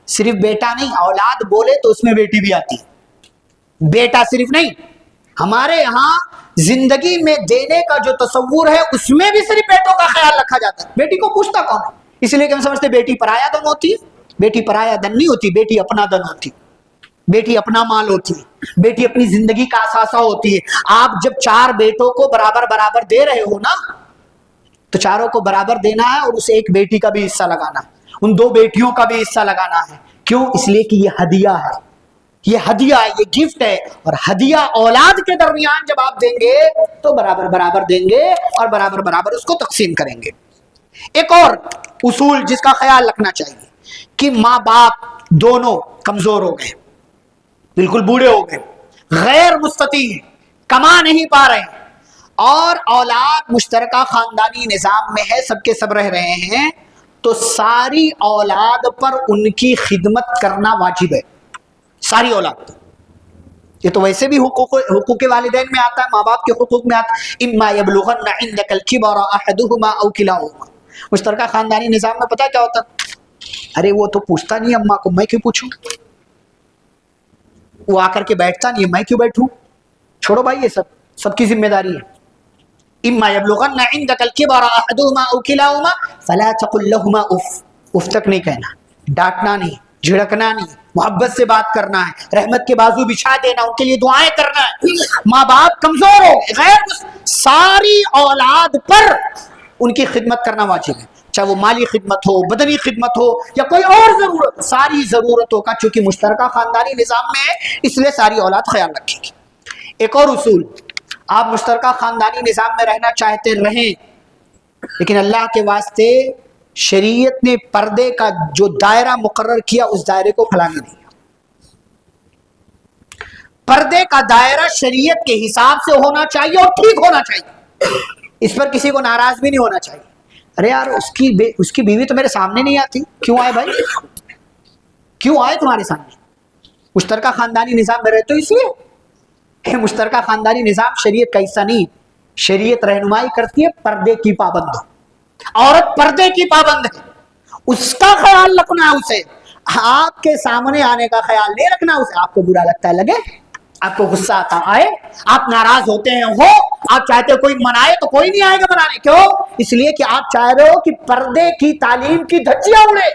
صرف بیٹا نہیں، اولاد بولے تو اس میں بیٹی بھی آتی ہے، بیٹا صرف نہیں، ہمارے یہاں زندگی میں دینے کا جو تصور ہے اس میں بھی صرف بیٹوں کا خیال رکھا جاتا ہے، بیٹی کو پوچھتا کون ہے؟ اس لیے کہ ہم سمجھتے بیٹی پرایا دن ہوتی ہے، بیٹی پرایا دن نہیں ہوتی، بیٹی اپنا دن ہوتی، بیٹی اپنا مال ہوتی ہے، بیٹی اپنی زندگی کا اثاثہ ہوتی ہے۔ آپ جب 4 بیٹوں کو برابر برابر دے رہے ہو نا، تو چاروں کو برابر دینا ہے اور اس ایک بیٹی کا بھی حصہ لگانا ہے، ان 2 بیٹیوں کا بھی حصہ لگانا ہے۔ کیوں؟ اس لیے کہ یہ ہدیہ ہے، یہ ہدیہ ہے، یہ گفٹ ہے، اور ہدیہ اولاد کے درمیان جب آپ دیں گے تو برابر برابر دیں گے اور برابر برابر اس کو تقسیم کریں گے۔ ایک اور اصول جس کا خیال رکھنا چاہیے کہ ماں باپ دونوں کمزور ہو گئے، بالکل بوڑھے ہو گئے، غیر مستطیع ہیں، کما نہیں پا رہے ہیں، اور اولاد مشترکہ خاندانی نظام میں ہے، سب کے سب رہ رہے ہیں، تو ساری اولاد پر ان کی خدمت کرنا واجب ہے، ساری اولاد۔ یہ تو ویسے بھی حقوق والدین میں آتا ہے، ماں باپ کے حقوق میں آتا ہے، اما یبلغن عندک الکبر احدہما او کلاہما۔ مشترکہ خاندانی نظام میں پتہ کیا ہوتا؟ ارے وہ تو پوچھتا نہیں اماں کو، میں کیوں پوچھوں؟ وہ آ کر کے بیٹھتا نہیں، میں کیوں بیٹھوں؟ چھوڑو بھائی، یہ سب کی ذمہ داری ہے۔ اما یبلغن عندک الکبر احدہما او کلاہما فلا تقل لہما اف، اف تک نہیں کہنا، ڈانٹنا نہیں، جھڑکنا نہیں، محبت سے بات کرنا ہے، رحمت کے بازو بچھا دینا، ان کے لیے دعائیں کرنا ہے۔ ماں باپ کمزور ہو غیر ساری اولاد پر ان کی خدمت کرنا واجب ہے، چاہے وہ مالی خدمت ہو، بدنی خدمت ہو، یا کوئی اور ضرورت، ساری ضرورتوں کا چونکہ مشترکہ خاندانی نظام میں ہے اس لیے ساری اولاد خیال رکھے گی۔ ایک اور اصول، آپ مشترکہ خاندانی نظام میں رہنا چاہتے رہیں، لیکن اللہ کے واسطے شریعت نے پردے کا جو دائرہ مقرر کیا اس دائرے کو پھیلانے نہیں۔ پردے کا دائرہ شریعت کے حساب سے ہونا چاہیے اور ٹھیک ہونا چاہیے، اس پر کسی کو ناراض بھی نہیں ہونا چاہیے۔ ارے یار اس کی بیوی تو میرے سامنے نہیں آتی، کیوں آئے بھائی؟ کیوں آئے تمہارے سامنے؟ مشترکہ خاندانی نظام میں رہتے ہو اس لیے۔ مشترکہ خاندانی نظام شریعت کا حصہ نہیں، شریعت رہنمائی کرتی ہے پردے کی پابند ہو، عورت پردے کی پابند ہے، اس کا خیال رکھنا ہے، اسے آپ کے سامنے آنے کا خیال نہیں رکھنا، اسے آپ کو برا لگتا ہے لگے، آپ کو غصہ آتا آئے، آپ ناراض ہوتے ہیں ہو، آپ چاہتے ہو کوئی منائے تو کوئی نہیں آئے گا منانے، کیوں؟ اس لیے کہ آپ چاہ رہے ہو کہ پردے کی تعلیم کی دھجیاں اڑے۔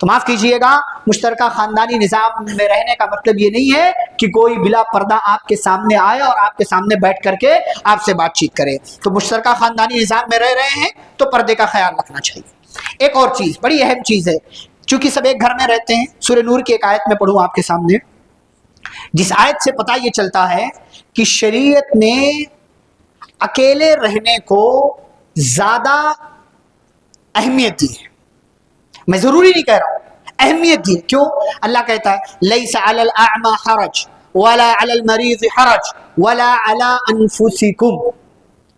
تو معاف کیجئے گا، مشترکہ خاندانی نظام میں رہنے کا مطلب یہ نہیں ہے کہ کوئی بلا پردہ آپ کے سامنے آئے اور آپ کے سامنے بیٹھ کر کے آپ سے بات چیت کرے۔ تو مشترکہ خاندانی نظام میں رہ رہے ہیں تو پردے کا خیال رکھنا چاہیے۔ ایک اور چیز بڑی اہم چیز ہے، چونکہ سب ایک گھر میں رہتے ہیں، سورہ نور کی ایک آیت میں پڑھوں آپ کے سامنے، جس آیت سے پتہ یہ چلتا ہے کہ شریعت نے اکیلے رہنے کو زیادہ اہمیت دی ہے۔ میں ضروری نہیں کہہ رہا ہوں، اہمیت دی۔ کیوں؟ اللہ کہتا ہے لیس علی الاعمى حرج ولا علی المریض حرج ولا علی انفسکم۔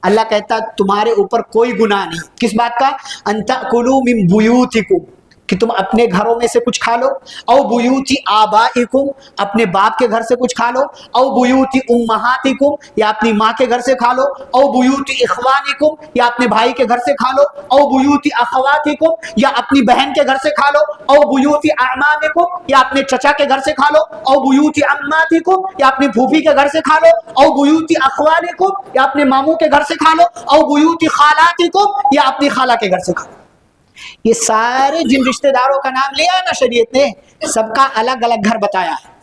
اللہ کہتا ہے تمہارے اوپر کوئی گناہ نہیں، کس بات کا؟ ان تأکلوا من بیوتکم، کہ تم اپنے گھروں میں سے کچھ کھا لو، او بیوتی آبائکم، اپنے باپ کے گھر سے کچھ کھا لو، او بیوتی امہاتکم، یا اپنی ماں کے گھر سے کھا لو، او بیوتی اخوانکم، یا اپنے بھائی کے گھر سے کھا لو، او بیوتی اخواتکم، یا اپنی بہن کے گھر سے کھا لو، او بیوتی اعمامکم، یا اپنے چچا کے گھر سے کھا لو، او بیوتی عماتکم، یا اپنی پھوپھی کے گھر سے کھا لو، او بیوتی اخوالکم، یا اپنے ماموں کے گھر سے کھا لو، او بیوتی خالاتکم، یا اپنی خالہ کے گھر سے کھا لو۔ یہ سارے جن رشتہ داروں کا نام لیا ہے نا شریعت نے، سب کا الگ الگ گھر بتایا ہے،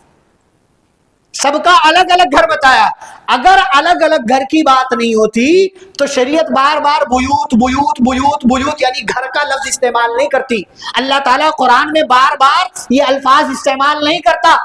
سب کا الگ الگ گھر بتایا۔ اگر الگ الگ گھر کی بات نہیں ہوتی تو شریعت بار بار بیوت بیوت بیوت بیوت یعنی گھر کا لفظ استعمال نہیں کرتی۔ اللہ تعالیٰ قرآن میں بار بار یہ الفاظ استعمال نہیں کرتا۔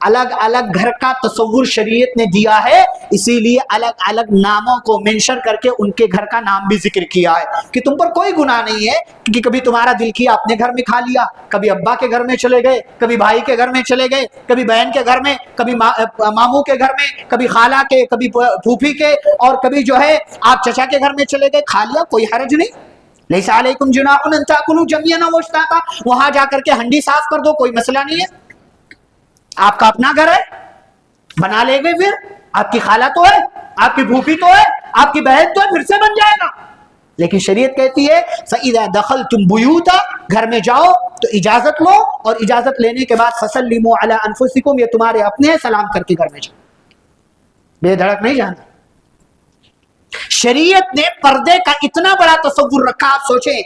الگ الگ گھر کا تصور شریعت نے دیا ہے، اسی لیے الگ الگ ناموں کو منشن کر کے ان کے گھر کا نام بھی ذکر کیا ہے کہ تم پر کوئی گناہ نہیں ہے کہ کبھی تمہارا دل کیا اپنے گھر میں کھا لیا، کبھی ابا کے گھر میں چلے گئے، کبھی بھائی کے گھر میں چلے گئے، کبھی بہن کے گھر میں، کبھی ماموں کے گھر میں، کبھی خالہ کے، کبھی پھوپھی کے، اور کبھی جو ہے آپ چچا کے گھر میں چلے گئے، کھا لیا، کوئی حرج نہیں۔ لیس علیکم جناح ان تاکلوا جميعا واشتاتا، وہاں جا کر کے ہنڈی صاف کر دو، کوئی مسئلہ نہیں ہے، آپ کا اپنا گھر ہے، بنا لے گے، پھر آپ کی خالہ تو ہے، آپ کی پھوپھی تو ہے، آپ کی بہن تو ہے، پھر سے بن جائے گا۔ لیکن شریعت کہتی ہے فَإِذَا دَخَلْتُمْ بُيُوتًا، گھر میں جاؤ تو اجازت لو، اور اجازت لینے کے بعد فَسَلِّمُوا عَلَىٰ أَنفُسِكُمْ، یہ تمہارے اپنے ہیں، سلام کر کے گھر میں جاؤ، بے دھڑک نہیں جانا۔ شریعت نے پردے کا اتنا بڑا تصور رکھا، آپ سوچیں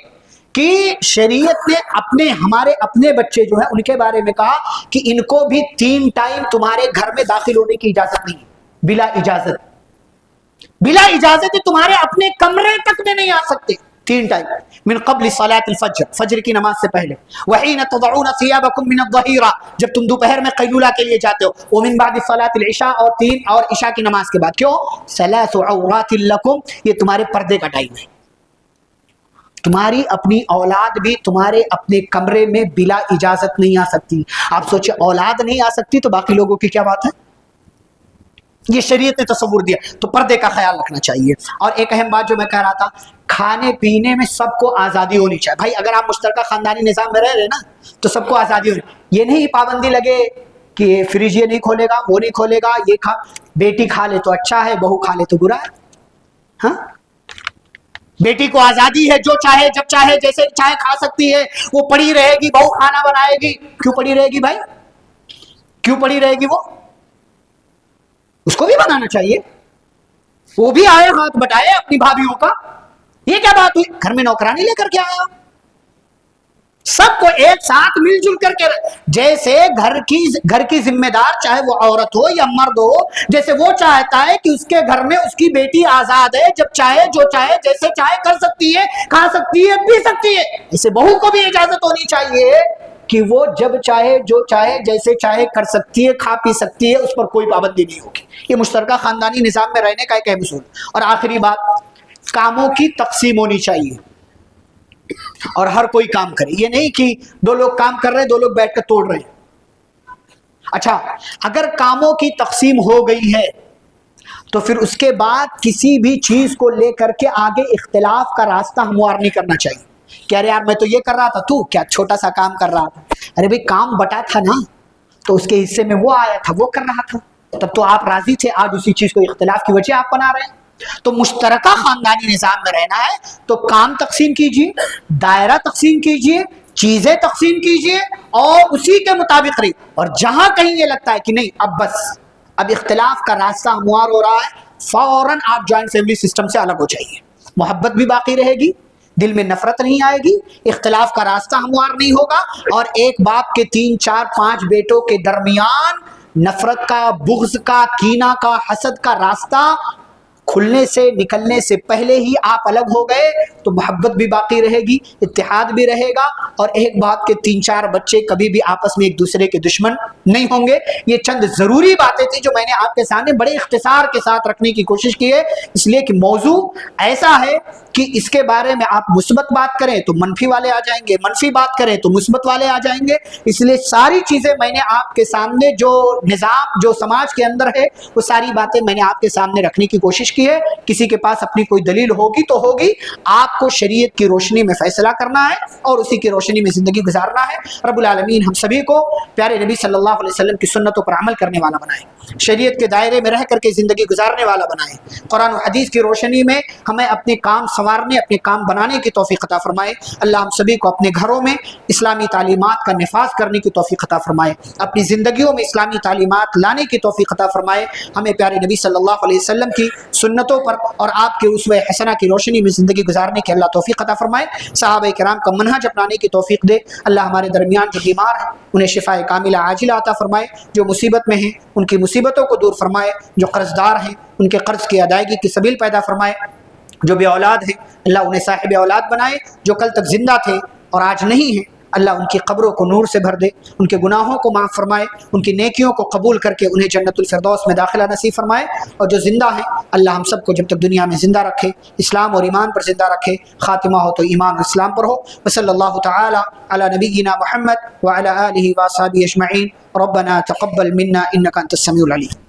کہ شریعت نے ہمارے اپنے بچے جو ہیں ان کے بارے میں کہا کہ ان کو بھی 3 ٹائم تمہارے گھر میں داخل ہونے کی اجازت نہیں، بلا اجازت، بلا اجازت تمہارے اپنے کمرے تک میں نہیں آ سکتے 3 ٹائم۔ من قبل صلاۃ الفجر، فجر کی نماز سے پہلے، وحین تضعون ثيابكم من الظہیرہ، جب تم دوپہر میں قیلولہ کے لیے جاتے ہو، ومن بعد صلاۃ العشاء، اور عشاء کی نماز کے بعد۔ کیوں؟ ثلاث عورات لکم، یہ تمہارے پردے کا ٹائم ہے۔ تمہاری اپنی اولاد بھی تمہارے اپنے کمرے میں بلا اجازت نہیں آ سکتی۔ آپ سوچیں اولاد نہیں آ سکتی تو باقی لوگوں کی کیا بات ہے؟ یہ شریعت نے تصور دیا، تو پردے کا خیال رکھنا چاہیے۔ اور ایک اہم بات جو میں کہہ رہا تھا، کھانے پینے میں سب کو آزادی ہونی چاہیے۔ بھائی اگر آپ مشترکہ خاندانی نظام میں رہ رہے نا تو سب کو آزادی ہونی، یہ نہیں پابندی لگے کہ فریج یہ نہیں کھولے گا، وہ نہیں کھولے گا، یہ کھا، بیٹی کھا لے تو اچھا ہے، بہو کھا لے تو برا ہے۔ ہاں، بیٹی کو آزادی ہے، جو چاہے جب چاہے جیسے چاہے کھا سکتی ہے، وہ پڑی رہے گی، بہو کھانا بنائے گی۔ کیوں پڑی رہے گی بھائی؟ کیوں پڑی رہے گی؟ وہ اس کو بھی بنانا چاہیے، وہ بھی آئے ہاتھ بٹائے اپنی بھابھیوں کا۔ یہ کیا بات ہوئی؟ گھر میں نوکرانی لے کر کے آیا، سب کو ایک ساتھ مل جل کر کے، جیسے گھر کی ذمہ دار چاہے وہ عورت ہو یا مرد ہو، جیسے وہ چاہتا ہے کہ اس کے گھر میں اس کی بیٹی آزاد ہے، جب چاہے جو چاہے جیسے چاہے کر سکتی ہے، کھا سکتی ہے، پی سکتی ہے، اسے بہو کو بھی اجازت ہونی چاہیے کہ وہ جب چاہے جو چاہے جیسے چاہے کر سکتی ہے، کھا پی سکتی ہے، اس پر کوئی پابندی نہیں ہوگی۔ یہ مشترکہ خاندانی نظام میں رہنے کا ایک اہم اصول۔ اور آخری بات، کاموں کی تقسیم ہونی چاہیے اور ہر کوئی کام کرے، یہ نہیں کہ 2 لوگ کام کر رہے ہیں، 2 لوگ بیٹھ کر توڑ رہے ہیں۔ اچھا، اگر کاموں کی تقسیم ہو گئی ہے تو پھر اس کے بعد کسی بھی چیز کو لے کر کے آگے اختلاف کا راستہ ہموار نہیں کرنا چاہیے کہ ارے یار میں تو یہ کر رہا تھا، تو کیا چھوٹا سا کام کر رہا تھا؟ ارے بھائی کام بٹا تھا نا، تو اس کے حصے میں وہ آیا تھا، وہ کر رہا تھا، تب تو آپ راضی تھے، آج اسی چیز کو اختلاف کی وجہ آپ بنا رہے ہیں۔ تو مشترکہ خاندانی نظام میں رہنا ہے تو کام تقسیم کیجیے، دائرہ تقسیم کیجیے، چیزیں تقسیم کیجیے، اور اسی کے مطابق رہی۔ اور جہاں کہیں یہ لگتا ہے کہ نہیں اب اختلاف کا راستہ ہموار ہو رہا ہے، فوراً آپ جوائنٹ فیملی سسٹم سے الگ ہو جائیے، محبت بھی باقی رہے گی، دل میں نفرت نہیں آئے گی، اختلاف کا راستہ ہموار نہیں ہوگا، اور ایک باپ کے 3 4 5 بیٹوں کے درمیان نفرت کا، بغض کا، کینہ کا، حسد کا راستہ کھلنے سے نکلنے سے پہلے ہی آپ الگ ہو گئے تو محبت بھی باقی رہے گی، اتحاد بھی رہے گا، اور ایک باپ کے 3 4 بچے کبھی بھی آپس میں ایک دوسرے کے دشمن نہیں ہوں گے۔ یہ چند ضروری باتیں تھیں جو میں نے آپ کے سامنے بڑے اختصار کے ساتھ رکھنے کی کوشش کی ہے، اس لیے کہ موضوع ایسا ہے کہ اس کے بارے میں آپ مثبت بات کریں تو منفی والے آ جائیں گے، منفی بات کریں تو مثبت والے آ جائیں گے، اس لیے ساری چیزیں میں نے آپ کے سامنے جو نظام جو سماج کے اندر ہے وہ ساری باتیں میں نے آپ کے سامنے رکھنے کی کوشش کی۔ کی ہے. کسی کے پاس اپنی کوئی دلیل ہوگی تو ہوگی, آپ کو شریعت کی روشنی میں فیصلہ کرنا ہے اور اسی کی روشنی میں زندگی گزارنا ہے. رب العالمین ہم سبھی کو پیارے نبی صلی اللہ علیہ وسلم کی سنتوں پر عمل کرنے والا بنائے, شریعت کے دائرے میں رہ کر کے زندگی گزارنے والا بنائے. قرآن و حدیث کی روشنی میں ہمیں اپنے کام سنوارنے, اپنے کام بنانے کی توفیق عطا فرمائے. اللہ ہم سبھی کو اپنے گھروں میں اسلامی تعلیمات کا نفاذ کرنے کی توفیق عطا فرمائے, اپنی زندگیوں میں اسلامی تعلیمات لانے کی توفیق عطا فرمائے. ہمیں پیارے نبی صلی اللہ علیہ وسلم کی سنتوں پر اور آپ کے اسوہ حسنہ کی روشنی میں زندگی گزارنے کی اللہ توفیق عطا فرمائے. صحابہ کرام کا منہج اپنانے کی توفیق دے. اللہ ہمارے درمیان جو بیمار ہیں انہیں شفاء کاملہ عاجلہ عطا فرمائے, جو مصیبت میں ہیں ان کی مصیبتوں کو دور فرمائے, جو قرض دار ہیں ان کے قرض کی ادائیگی کی سبیل پیدا فرمائے, جو بے اولاد ہیں اللہ انہیں صاحب اولاد بنائے, جو کل تک زندہ تھے اور آج نہیں ہیں اللہ ان کی قبروں کو نور سے بھر دے, ان کے گناہوں کو معاف فرمائے, ان کی نیکیوں کو قبول کر کے انہیں جنت الفردوس میں داخلہ نصیب فرمائے. اور جو زندہ ہیں اللہ ہم سب کو جب تک دنیا میں زندہ رکھے, اسلام اور ایمان پر زندہ رکھے, خاتمہ ہو تو ایمان اور اسلام پر ہو. وصلی اللہ تعالی علی نبینا محمد وعلی آلہ واصحابہ اجمعین. ربنا تقبل منا انک انت السمیع العلیم.